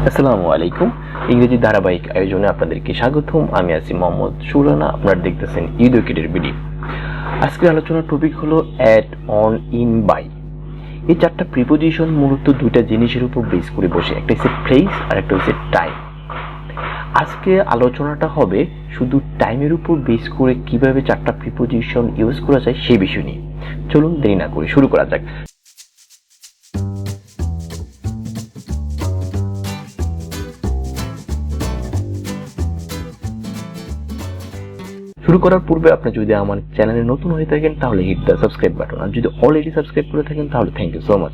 আসসালামু আলাইকুম। ইংরেজি ধারাবাহিক আয়োজনে আপনাদেরকে স্বাগতম। আমি আছি মোহাম্মদ সুরানা। আপনারা দেখতেছেন eeducatorbd। আজকের আলোচনার টপিক হলো অ্যাট, অন, ইন, বাই। এই চারটা প্রিপোজিশন মূলত দুইটা জিনিসের উপর বেস করে বসে, একটা হচ্ছে প্লেস আর একটা হচ্ছে টাইম। আজকে আলোচনাটা হবে শুধু টাইমের উপর বেস করে কিভাবে চারটা প্রিপোজিশন ইউজ করা যায় সেই বিষয় নিয়ে। চলুন দেরি না করে শুরু করা যাক। শুরু করার পূর্বে আপনি যদি আমার চ্যানেলে নতুন হয়ে থাকেন তাহলে হিট দ্য সাবস্ক্রাইব বাটন, আর যদি অলরেডি সাবস্ক্রাইব করে থাকেন তাহলে thank you so much.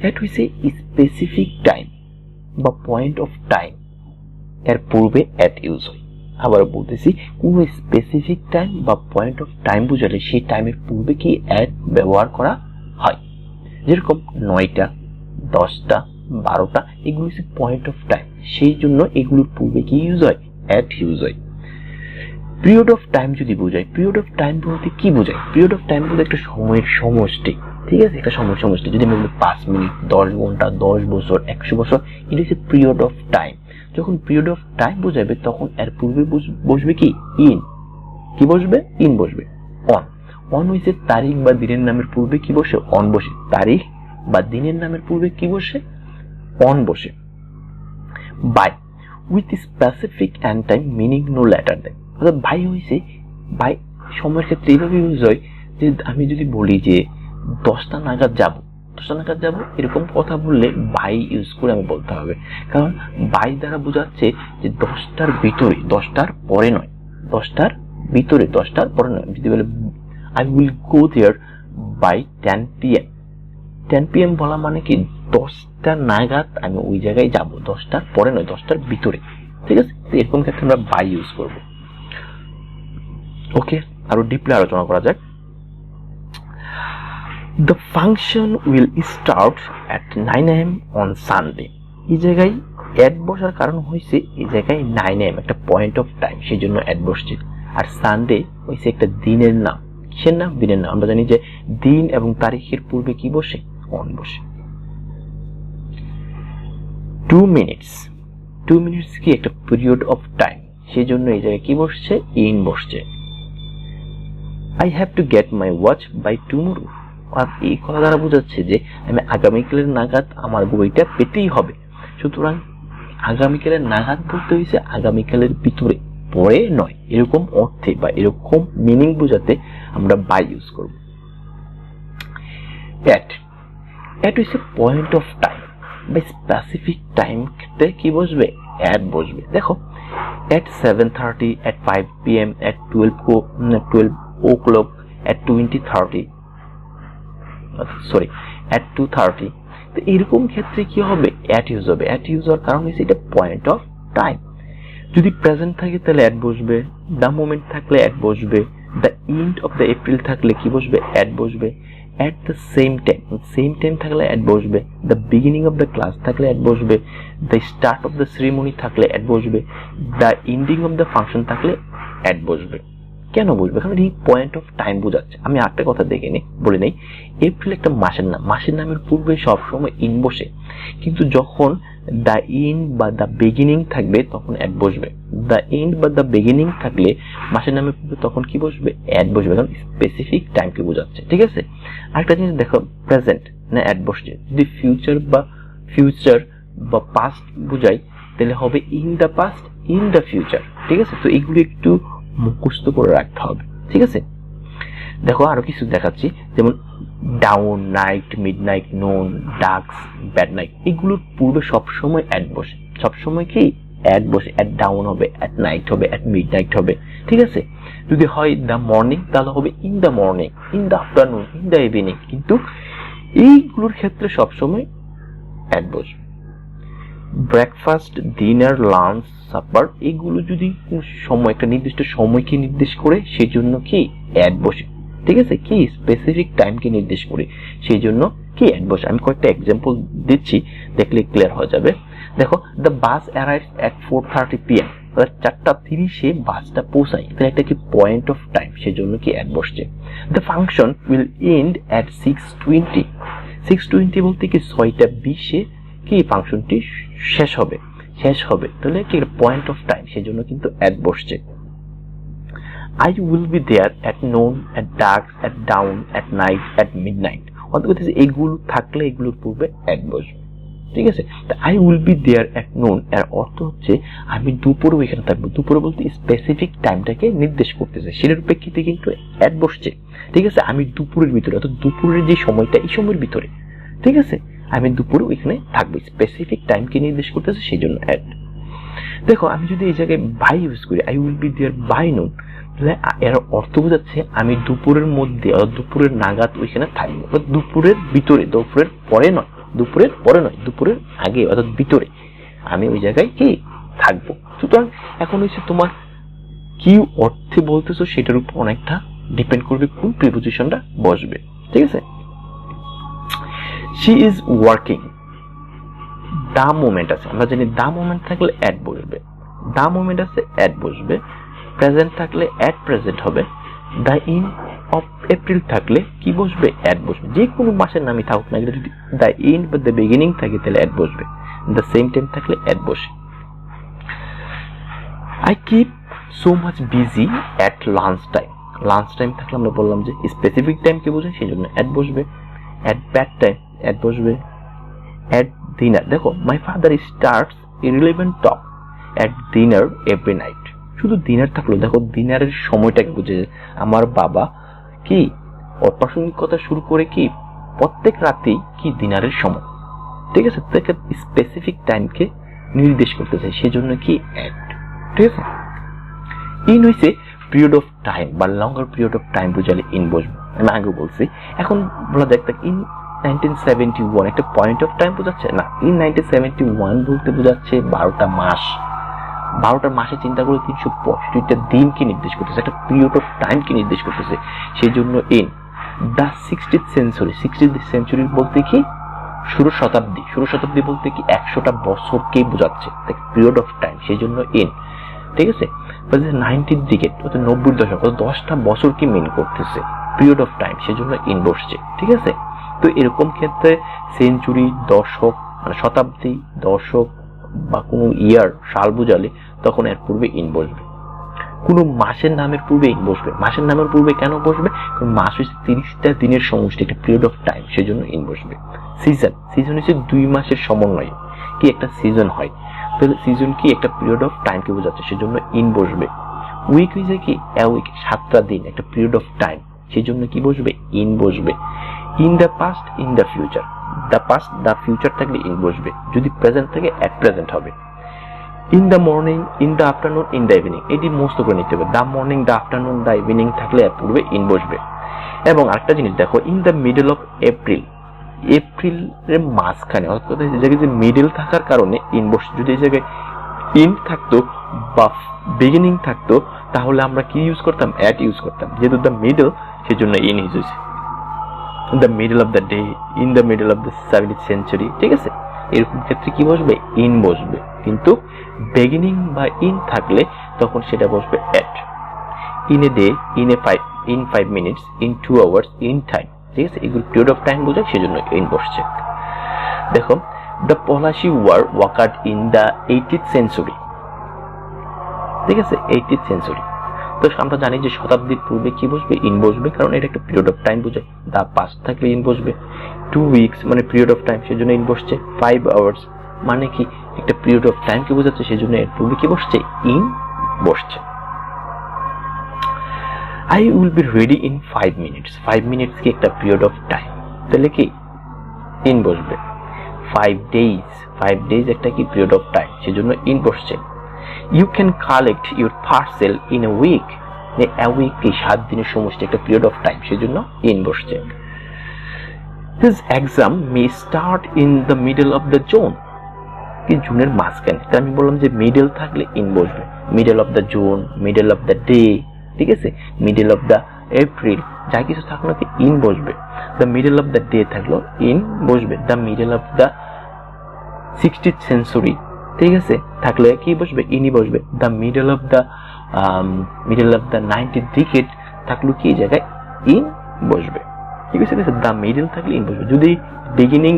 At হইছে স্পেসিফিক টাইম বা পয়েন্ট অফ টাইম, এর পূর্বে অ্যাট ইউজ হয়। আবার বলতেছি, কোন স্পেসিফিক টাইম বা পয়েন্ট অফ টাইম বোঝালে সেই টাইমের পূর্বে কি অ্যাট ব্যবহার করা হয়। যেরকম 9টা, 10টা, 12টা, এগুলো হচ্ছে পয়েন্ট অফ টাইম, সেই জন্য এগুলোর পূর্বে কি ইউজ হয়, অ্যাট ইউজ হয়। পিরিয়ড অফ টাইম যদি বোঝায়, পিরিয়ড অফ টাইম বলতে কি বোঝায়? পিরিয়ড অফ টাইম বলতে একটা সময়ের সমষ্টি, ঠিক আছে, একটা সময়ের সমষ্টি। যদি আমি বলি 5 মিনিট, 10 ঘন্টা, 10 বছর, 100 বছর, এটা হচ্ছে পিরিয়ড অফ টাইম। যখন পিরিয়ড অফ টাইম বোঝাবে তখন এর পূর্বে বসবে কি, ইন। কি বসবে? ইন বসবে। অন, অন হইছে তারিখ বা দিনের নামের পূর্বে কি বসে, অন বসে। তারিখ বা দিনের নামের পূর্বে কি বসে, অন বসে। By, with specific and time meaning no later দেন। অর্থাৎ বাই হইছে, বাই সময়ের ক্ষেত্রে এইভাবে ইউজ হয় যে আমি যদি বলি যে 10টা নাগাদ যাব, 10টা নাগাদ যাব, এরকম কথা বললে বাই ইউজ করে আমি বলতে হবে। কারণ বাই দ্বারা বোঝাচ্ছে যে 10টার ভিতরে, 10টার পরে নয়, 10টার ভিতরে, 10টার পরে নয়। যদি বলে I will go there by 10 PM, 10 PM বলা মানে কি 10টা নাগাদ আমি ওই জায়গায় যাব, 10টার পরে নয়, 10টার ভিতরে, ঠিক আছে। তো এরকম ক্ষেত্রে আমরা বাই ইউজ করব। ওকে, আরো ডিপলি আলোচনা করা যাক। The function will start at 9 AM on Sunday। এই জায়গায় অ্যাট বসার কারণ হয়েছে, এই জায়গায় 9 AM একটা পয়েন্ট অফ টাইম, সেই জন্য অ্যাট বসছে। আর সানডে হয়েছে একটা দিনের নাম। কিসের নাম? দিনের নাম। আমরা জানি যে দিন এবং তারিখের পূর্বে কি বসে, অন বসে। 2 মিনিটস, 2 মিনিটস কি একটা পিরিয়ড অফ টাইম, সেই জন্য এই জায়গায় কি বসছে, ইন বসছে। I have to get my watch by tomorrow। আর এই কথা দ্বারা বোঝাচ্ছে যে আমি আগামীকালের নাগাদ আমার বইটা পেতেই হবে। সুতরাং আগামীকালের নাগাদ বলতে হয়েছে আগামীকালের ভিতরে, পরে নয়, এরকম অর্থে বা এরকম মিনিং বোঝাতে আমরা বাই ইউজ করব। অ্যাট, অ্যাট হচ্ছে পয়েন্ট অফ টাইম বা স্পেসিফিক টাইম ক্ষেত্রে কি বসবে, অ্যাট বসবে। দেখো, at 7:30, at 5 PM, at 12 o'clock, at 20:30, at 2:30। তো এরকম ক্ষেত্রে কি হবে, অ্যাট ইউজ হবে। অ্যাট ইউজ হওয়ার কারণ হচ্ছে এটা পয়েন্ট অফ টাইম। যদি প্রেজেন্ট থাকে তাহলে অ্যাট বসবে, দ্য মোমেন্ট থাকলে অ্যাট বসবে, the end of the April থাকলে কি বসবে, অ্যাট বসবে। at the same time থাকলে অ্যাট বসবে, the beginning of the class থাকলে অ্যাট বসবে, the start of the ceremony থাকলে অ্যাট বসবে, the ending of the function থাকলে অ্যাট বসবে। কেন বসবে? কারণ এই পয়েন্ট অফ টাইম বোঝাচ্ছে। আমি আরেকটা কথা বলে নেই, এপ্রিল একটা মাসের নাম, মাসের নামের পূর্বে সবসময় ইন বসে, কিন্তু যখন দ্য এন্ড বা দ্য বিগিনিং থাকবে তখন অ্যাট বসবে। দ্য এন্ড বা দ্য বিগিনিং থাকলে মাসের নামের পূর্বে তখন কি বসবে, অ্যাট বসবে, কারণ স্পেসিফিক টাইমকে বোঝাচ্ছে, ঠিক আছে। আরেকটা জিনিস দেখো, প্রেজেন্ট না অ্যাট বসছে। যদি ফিউচার বা পাস্ট বোঝাই তাহলে হবে in the past, in the future, ঠিক আছে। তো এগুলো একটু মুখস্থ করে রাখতে হবে, ঠিক আছে। দেখো আরো কিছু দেখাচ্ছি, যেমন down, night, midnight, known, dusk, bad night, এগুলোর পূর্বে সবসময় অ্যাট বসে। সবসময় কি অ্যাট বসে। অ্যাট ডাউন হবে, অ্যাট নাইট হবে, অ্যাট মিডনাইট হবে, ঠিক আছে। যদি হয় দ্য মর্নিং তাহলে হবে in the morning, in the afternoon, in the evening, কিন্তু এইগুলোর ক্ষেত্রে সবসময় অ্যাট বসবে। ব্রেকফাস্ট, ডিনার, লাঞ্চ, সাপার, এগুলো যদি সময়, একটা নির্দিষ্ট সময়কে নির্দেশ করে সেই জন্য কি অ্যাট বসে, ঠিক আছে। কি স্পেসিফিক টাইমকে নির্দেশ করে সেই জন্য কি অ্যাট বসে। আমি কয়েকটা এক্সাম্পল দিচ্ছি, দেখলে ক্লিয়ার হয়ে যাবে। দেখো, the bus arrives at 4:30 PM, 4:30 বাসটা পৌঁছায়, তাহলে এটা কি পয়েন্ট অফ টাইম, সেই জন্য কি অ্যাট বসছে। The function will end at 6:20, 6:20 বলতে কি 6:20 কি ফাংশনটি শেষ হবে, তাহলে কি পয়েন্ট অফ টাইম, সেজন্য কিন্তু অ্যাট বসছে। I will be there at noon, at dark, at dawn, at night, at midnight। অর্থাৎ এগুলো থাকলে এগুলোর পূর্বে অ্যাট বসবে, ঠিক আছে। I will be there at noon এর অর্থ হচ্ছে আমি দুপুরে এখানে থাকবো। দুপুরে বলতে স্পেসিফিক টাইমটাকে নির্দেশ করতেছে, সেটার প্রেক্ষিতে কিন্তু অ্যাট বসছে, ঠিক আছে। আমি দুপুরের ভিতরে, অর্থাৎ দুপুরের যে সময়টা, এই সময়ের ভিতরে, ঠিক আছে, আমি দুপুরে ওইখানে থাকবো, স্পেসিফিক টাইমকে নির্দেশ করতেছে, সেই জন্য অ্যাট। দেখো আমি যদি এই জায়গায় বাই ইউজ করি, I will be there by noon, তাহলে এর অর্থ বোঝাচ্ছে আমি দুপুরের মধ্যে, দুপুরের নাগাদ ওইখানে থাকবো। দুপুরের ভিতরে, দুপুরের পরে নয়, দুপুরের আগে, অর্থাৎ ভিতরে আমি ওই জায়গায় কি থাকবো। সুতরাং এখন হচ্ছে তোমার কি অর্থে বলতেছো সেটার উপর অনেকটা ডিপেন্ড করবে কোন প্রিপোজিশনটা বসবে, ঠিক আছে। she is working, the moment আছে, আমরা জানি দা মোমেন্ট থাকলে অ্যাট বসবে, দা মোমেন্ট আছে অ্যাট বসবে, প্রেজেন্ট থাকলে অ্যাট প্রেজেন্ট হবে, দা ইন অফ এপ্রিল থাকলে কি বসবে, অ্যাট বসবে। যে কোনো মাসের নামই থাকুক না, যদি দা ইন বা দ্য বিগিনিং থাকে তাহলে অ্যাট বসবে, দ্য সেম টাইম থাকলে অ্যাট বসে। I keep so much busy at lunch time, lunch time থাকলে আমরা বললাম যে স্পেসিফিক টাইমকে বোঝায়, সেই জন্য অ্যাট বসবে। অ্যাট ব্যাড টাইম অ্যাট বসবে। অ্যাট ডিনার, দেখো my father starts irrelevant talk at dinner every night, শুধু ডিনার থাকলো, দেখো ডিনারের সময়টাকে বুঝে, আমার বাবা কি অপ্রাসঙ্গিক কথা শুরু করে কি প্রত্যেক রাতেই কি ডিনারের সময়, ঠিক আছে, তাকে স্পেসিফিক টাইমকে নির্দেশ করতে চাই, সেজন্য কি অ্যাট, ঠিক আছে। ইন হইছে পিরিয়ড অফ টাইম বা লঙ্গার পিরিয়ড অফ টাইম বোঝালে ইন বসবে, আমি আগে বলছি। এখন বলা দেখ ইন 1971 একটা পয়েন্ট অফ টাইম বোঝাচ্ছে না, ইন 1971 বলতে বোঝাচ্ছে 12টা মাস, 12টা মাসে চিন্তা করে 365টা দিনকে নির্দেশ করতেছে, একটা পিরিয়ড অফ টাইমকে নির্দেশ করতেছে, সেই জন্য ইন। দ্য 60th সেঞ্চুরি বলতে কি ষোড়শ শতাব্দী বলতে কি 100টা বছরকে বোঝাচ্ছে, পিরিয়ড অফ টাইম, সেই জন্য ইন, ঠিক আছে। 90th ডিকেড অর্থাৎ 90 দশক, 10টা বছরকে মিন করতেছে, পিরিয়ড অফ টাইম, সেই জন্য ইন বসছে, ঠিক আছে। তো এরকম ক্ষেত্রে সেঞ্চুরি, দশক মানে শতাব্দী, দশক বা কোনো ইয়ার, সাল বোঝালে তখন এর পূর্বে ইন বসবে। কোনো মাসের নামের পূর্বে ইন বসবে, মাসের নামের পূর্বে কেন বসবে, কারণ মাস হচ্ছে 30টা দিনের সমষ্টি, একটা পিরিয়ড অফ টাইম, সেই জন্য ইন বসবে। সিজন হচ্ছে 2 মাসের সমন্বয়ে কি একটা সিজন হয়, তাহলে সিজন কি একটা পিরিয়ড অফ টাইমকে বোঝাচ্ছে, সেজন্য ইন বসবে। উইক হয়েছে কি এ উইক, 7টা দিন, একটা পিরিয়ড অফ টাইম, সেই জন্য কি বসবে, ইন বসবে। In the past, in the future, the past the future থাকলে ইন বসবে, যদি প্রেজেন্ট থাকে অ্যাট প্রেজেন্ট হবে। In the morning, in the afternoon, in the evening, এটি মুখস্থ করে নিতে হবে, the morning, the afternoon, the evening থাকলে এর পূর্বে ইন বসবে। এবং আরেকটা জিনিস দেখো, in the middle of April, এপ্রিলের মাঝখানে, অর্থাৎ এই জায়গায় যে মিডল থাকার কারণে ইন বসছে। যদি এই জায়গায় ইন থাকতো বা বিগিনিং থাকতো তাহলে আমরা কি ইউজ করতাম, অ্যাট ইউজ করতাম, যেহেতু দ্য মিডল সেজন্য ইন ইউজ হয়েছে। The middle of the day, in the middle of the 70th century, ঠিক আছে, এরকম ক্ষেত্রে কি বসবে, ইন বসবে। কিন্তু বিগিনিং বা ইন থাকলে তখন সেটা বসবে at. In a day, in 5 minutes, in 2 hours, in time, ঠিক আছে, এগুলো পিরিয়ড অফ টাইম বোঝায়, সেজন্য ইন বসছে। দেখো the Palashi war occurred in the 80th century, ঠিক আছে, 80th সেঞ্চুরি। তো আমরা জানি যে শতাব্দীর পূর্বে কি বসবে, ইন বসবে, কারণ এটা একটা পিরিয়ড অফ টাইম বোঝায়। দ্য পাস্ট থাকলে ইন বসবে। 2 উইকস মানে পিরিয়ড অফ টাইম, সেজন্য ইন বসছে। 5 আওয়ার্স মানে কি একটা পিরিয়ড অফ টাইমকে বোঝাচ্ছে, সেজন্য এর পূর্বে কি বসছে, ইন বসছে। I will be ready in 5 minutes, 5 minutes কি একটা পিরিয়ড অফ টাইম, তাহলে কি ইন বসবে। 5 days একটা কি পিরিয়ড অফ টাইম, সেজন্য ইন বসছে। You can collect your parcel in a week, a week কি 7 দিনের সমষ্টি, একটা পিরিয়ড অফ টাইম, সেজন্য ইন বসছে। His exam may start in the middle of the June, কি জুনের মাঝখানে, তাই আমি বললাম যে মিডল থাকলে ইন বসবে, middle of the June, middle of the day, ঠিক আছে, মিডল অফ দ্য এপ্রিল, যা কিছু থাকলো কি ইন বসবে। The middle of the day থাকলো ইন বসবে। The middle of the 60th century, ঠিক আছে, থাকলে কি বসবে, ইনই বসবে। The middle of the 90th decade থাকলো কি জায়গায় ইন বসবে, ঠিক আছে, দ্য মিডল থাকলে ইন বসবে। যদি বিগিনিং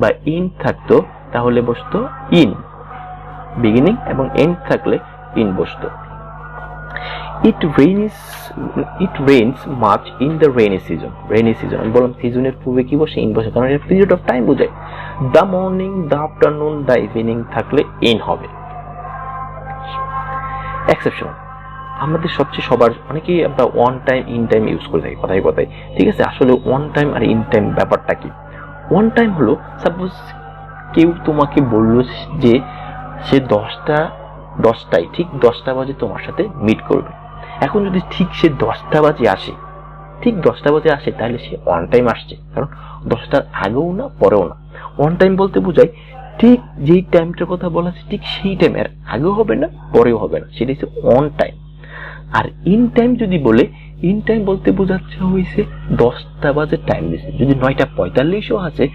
বা ইন থাকতো তাহলে বসতো ইন, বিগিনিং এবং এন্ড থাকলে ইন বসতো। It rains much in the rainy season. Rainy season আমি বললাম সিজনের পূর্বে কি বসে, ইন বসে, কারণ এটা পিরিয়ড অফ টাইম বোঝায়। The morning, the afternoon, the evening থাকলে ইন হবে। এক্সেপশন, আমাদের সবার অনেকেই আমরা one time in time use করে থাকি কথায়, ঠিক আছে। আসলে ওয়ান টাইম আর ইন টাইম ব্যাপারটা কি? ওয়ান টাইম হলো সাপোজ কেউ তোমাকে বললো যে সে 10টায় ঠিক 10টা বাজে তোমার সাথে মিট করবে। এখন যদি ঠিক সে 10টা বাজে আসে তাহলে সে অন টাইম আসছে, কারণ 10টার আগেও না পরেও না। অন টাইম বলতে বোঝায় ঠিক যেই টাইমটার কথা বলা আছে ঠিক সেই টাইমের আগেও হবে না পরেও হবে না, সেটা হচ্ছে অন টাইম। আর ইন টাইম যদি বলে, ইন টাইম বলতে বোঝাচ্ছে হয়েছে 10টা বাজে টাইম দিচ্ছে। যদি 9:45ও আছে,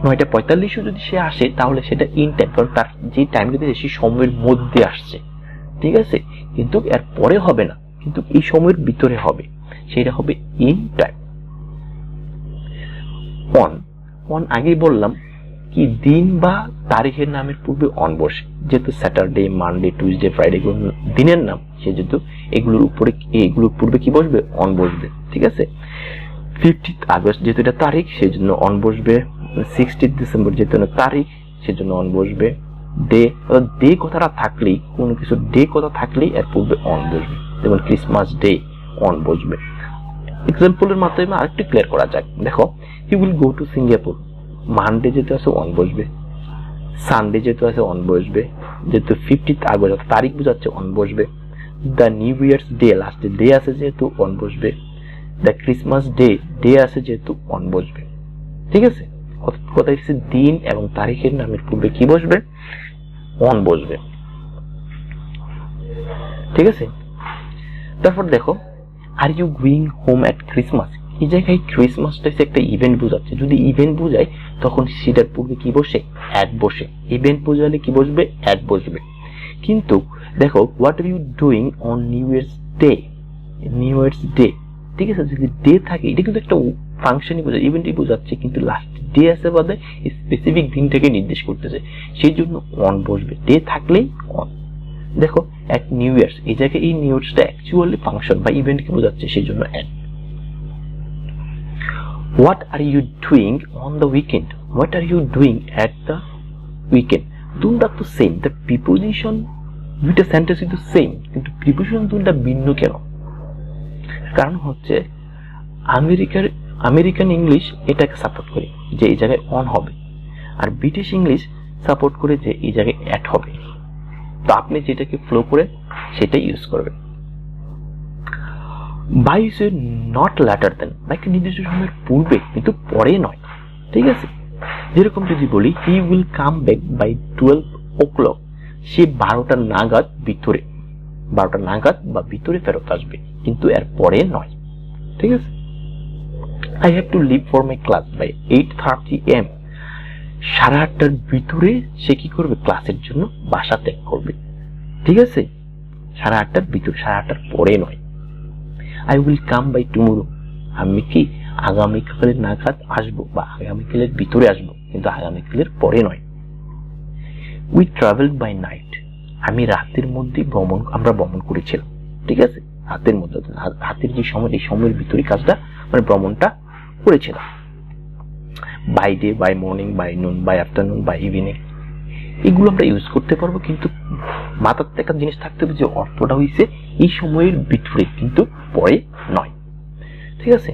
9:45ও যদি সে আসে তাহলে সেটা ইন টাইম, কারণ তার যে টাইমটা দিয়েছে সেই সময়ের মধ্যে আসছে, ঠিক আছে। কিন্তু এর পরে হবে না, কিন্তু এই সময়ের ভিতরে হবে, সেটা হবে ইন টাইম। অন আগেই বললাম কি দিন বা তারিখের নামের পূর্বে অন বসে, যেহেতু স্যাটারডে, মানডে, টুইসডে, ফ্রাইডে এগুলো দিনের নাম, সেহেতু এগুলোর পূর্বে কি বসবে, অন বসবে, ঠিক আছে। 50th আগস্ট যেহেতু এটা তারিখ সেজন্য অন বসবে। 60th ডিসেম্বর যেহেতু তারিখ সেজন্য অন বসবে। ডে কথাটা থাকলেই, কোনো কিছু ডে কথা থাকলেই এর পূর্বে অন বসবে, যেমন ক্রিসমাস ডে অন বসবে। এক্সাম্পলের মাধ্যমে আরেকটু ক্লিয়ার করা যাক। দেখো, you will go to Singapore, Monday যেহেতু আছে অন বসবে, সানডে যেহেতু আছে অন বসবে, যেহেতু 50th আগস্ট তারিখ বোঝাচ্ছে অন বসবে। দ্য নিউ ইয়ার্স ডে লাস্টে ডে আছে যেহেতু অন বসবে। দ্য ক্রিসমাস ডে আছে যেহেতু অন বসবে, ঠিক আছে। কথা হচ্ছে দিন এবং তারিখের নামের পূর্বে কি বসবে, অন বসবে, ঠিক আছে। তারপর দেখো, are you going home at Christmas, এই জায়গায় ক্রিসমাসটা একটা ইভেন্ট বোঝাচ্ছে। যদি ইভেন্ট বোঝায় তখন সেটার পূর্বে কি বসে, অ্যাট বসে। ইভেন্ট বোঝালে কি বসবে, অ্যাট বসবে। কিন্তু দেখো, what are you doing on New Year's Day, ঠিক আছে। যদি ডে থাকে এটা কিন্তু একটা ফাংশনই বোঝায়, ইভেন্টই বোঝাচ্ছে, কিন্তু লাস্ট ডে আছে বাদে স্পেসিফিক দিনটাকে নির্দেশ করতেছে, সেই জন্য অন বসবে। ডে থাকলেই অন। দেখো, এট নিউ ইয়ার্স, এই জায়গায় এই নিউ ইয়ার্সটা অ্যাকচুয়ালি ফাংশন বা ইভেন্টকে বোঝাচ্ছে, সেই জন্য at. What are you doing on the weekend, what are you doing at the weekend, দুটা তো সেম। দ্য প্রিপোজিশন দুইটা সেন্টেন্স কিন্তু সেম, কিন্তু প্রিপোজিশন দুটা ভিন্ন কেন? কারণ হচ্ছে আমেরিকান ইংলিশ এটাকে সাপোর্ট করে যে এই জায়গায় অন হবে, আর ব্রিটিশ ইংলিশ সাপোর্ট করে যে এই জায়গায় অ্যাট হবে। তো আপনি যেটাকে ফ্লো করে সেটাই ইউজ করবেন। বাই ইজ নট লেটার দেন, বা একটা নির্দিষ্ট সময়ের পূর্বে কিন্তু পরে নয়, ঠিক আছে। যেরকম যদি বলি he will come back by 12 o'clock, সে 12টা নাগাদ বা ভিতরে ফেরত আসবে, কিন্তু এর পরে নয়, ঠিক আছে। I have to leave for my class by 8:30 am, 8:30টার ভিতরে সে কি করবে, ক্লাসের জন্য বাসা ত্যাগ করবে, ঠিক আছে। 8:30টার ভিতরে, 8:30টার পরে নয়। I will come by tomorrow, আমি কি আগামীকালের নাগাদ আসবো বা আগামীকালের ভিতরে আসবো, কিন্তু আগামীকালের পরে নয়। We traveled by night, আমি রাতের মধ্যে আমরা ভ্রমণ করেছিলাম, ঠিক আছে। রাতের মধ্যে, রাতের যে সময়, এই সময়ের ভিতরে কাজটা মানে ভ্রমণটা করেছিলাম। By day, by morning, by noon, by afternoon, by evening, এগুলো আমরা ইউজ করতে পারবো, কিন্তু মাথার একটা জিনিস থাকতে হবে যে অর্থটা হইছে এই সময়ের ভিতরে, কিন্তু পরে নয়, ঠিক আছে।